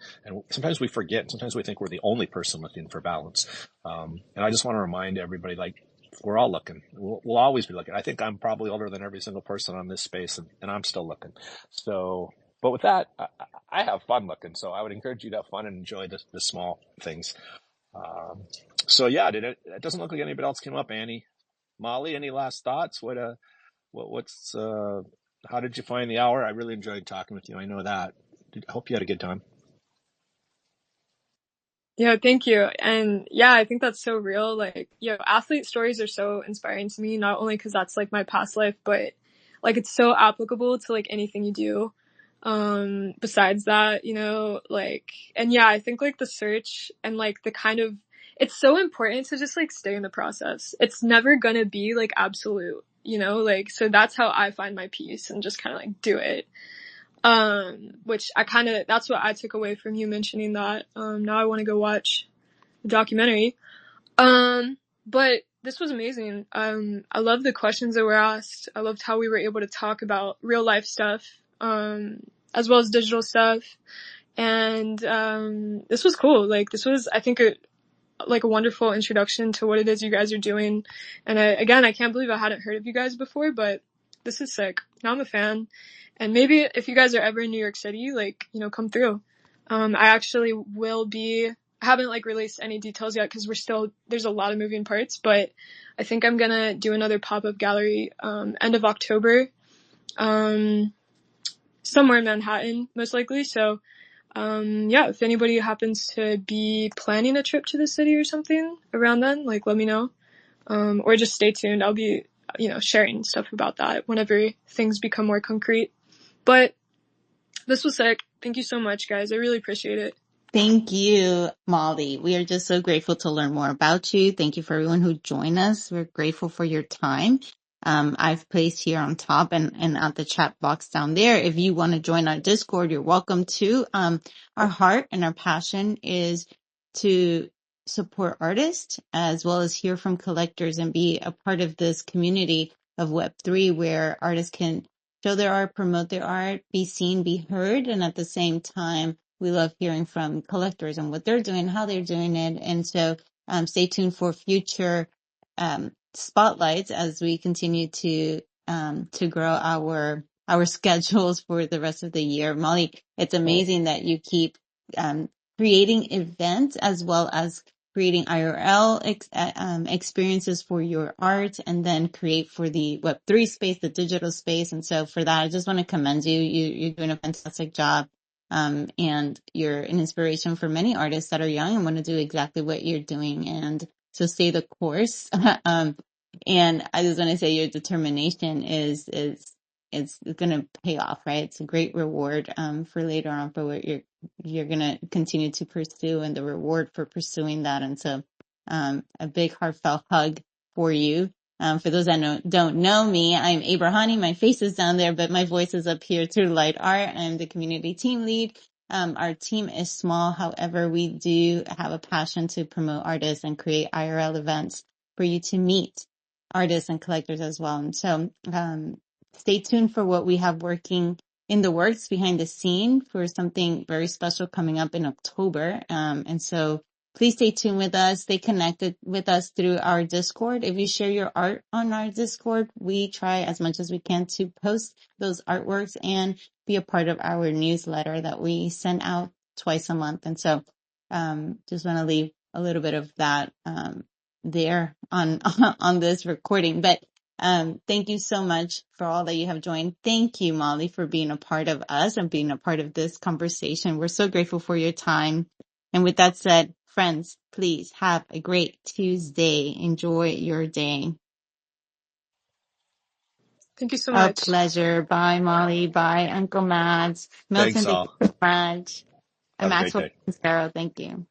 sometimes we forget. Sometimes we think we're the only person looking for balance. And I just want to remind everybody, like, we're all looking. We'll always be looking. I think I'm probably older than every single person on this space, and I'm still looking. So, but with that, I have fun looking. So I would encourage you to have fun and enjoy the small things. Um, so yeah, it doesn't look like anybody else came up. Annie, Molly, any last thoughts? What's how did you find the hour? I really enjoyed talking with you. I know that. I hope you had a good time. Yeah, thank you. And yeah, I think that's so real. Like, athlete stories are so inspiring to me, not only because that's like my past life, but like it's so applicable to like anything you do. Besides that, like, and yeah, I think like the search and like the kind of, it's so important to just like stay in the process. It's never gonna be like absolute, like, so that's how I find my peace and just kind of like do it. Which that's what I took away from you mentioning that. Now I want to go watch the documentary. But this was amazing. I love the questions that were asked. I loved how we were able to talk about real life stuff, as well as digital stuff. And, this was cool. Like, this was, I think, a wonderful introduction to what it is you guys are doing. And I can't believe I hadn't heard of you guys before, but this is sick. Now I'm a fan. And maybe if you guys are ever in New York City, like, come through. I actually I haven't like released any details yet because there's a lot of moving parts, but I think I'm gonna do another pop-up gallery, end of October, somewhere in Manhattan, most likely. So, yeah, if anybody happens to be planning a trip to the city or something around then, like, let me know. Or just stay tuned. I'll be, sharing stuff about that whenever things become more concrete. But this was sick. Thank you so much, guys. I really appreciate it. Thank you, Molly. We are just so grateful to learn more about you. Thank you for everyone who joined us. We're grateful for your time. I've placed here on top and at the chat box down there. If you want to join our Discord, you're welcome to. Our heart and our passion is to support artists as well as hear from collectors and be a part of this community of Web3 where artists can show their art, promote their art, be seen, be heard, and at the same time, we love hearing from collectors and what they're doing, how they're doing it. And so stay tuned for future spotlights as we continue to grow our schedules for the rest of the year. Molly, it's amazing that you keep creating events as well as creating IRL experiences for your art and then create for the Web3 space, the digital space. And so for that, I just want to commend you. You're doing a fantastic job. And you're an inspiration for many artists that are young and want to do exactly what you're doing. And so stay the course. And I just want to say your determination is going to pay off, right? It's a great reward, for later on for what you're going to continue to pursue and the reward for pursuing that. And so, a big heartfelt hug for you. For those that don't know me, I'm Abrahani. My face is down there, but my voice is up here through Light Art. I'm the community team lead. Our team is small. However, we do have a passion to promote artists and create IRL events for you to meet artists and collectors as well. And so, stay tuned for what we have working in the works behind the scene for something very special coming up in October. And so, please stay tuned with us. Stay connected with us through our Discord. If you share your art on our Discord, we try as much as we can to post those artworks and be a part of our newsletter that we send out twice a month. And so, just want to leave a little bit of that, there on, on this recording. But, thank you so much for all that you have joined. Thank you, Molly, for being a part of us and being a part of this conversation. We're so grateful for your time. And with that said, friends, please have a great Tuesday. Enjoy your day. Thank you so A much. pleasure. Bye, Molly. Bye, Uncle Mads. Milton, Thanks thank all. you so much. And Have a great Maxwell day. and Sarah, thank you.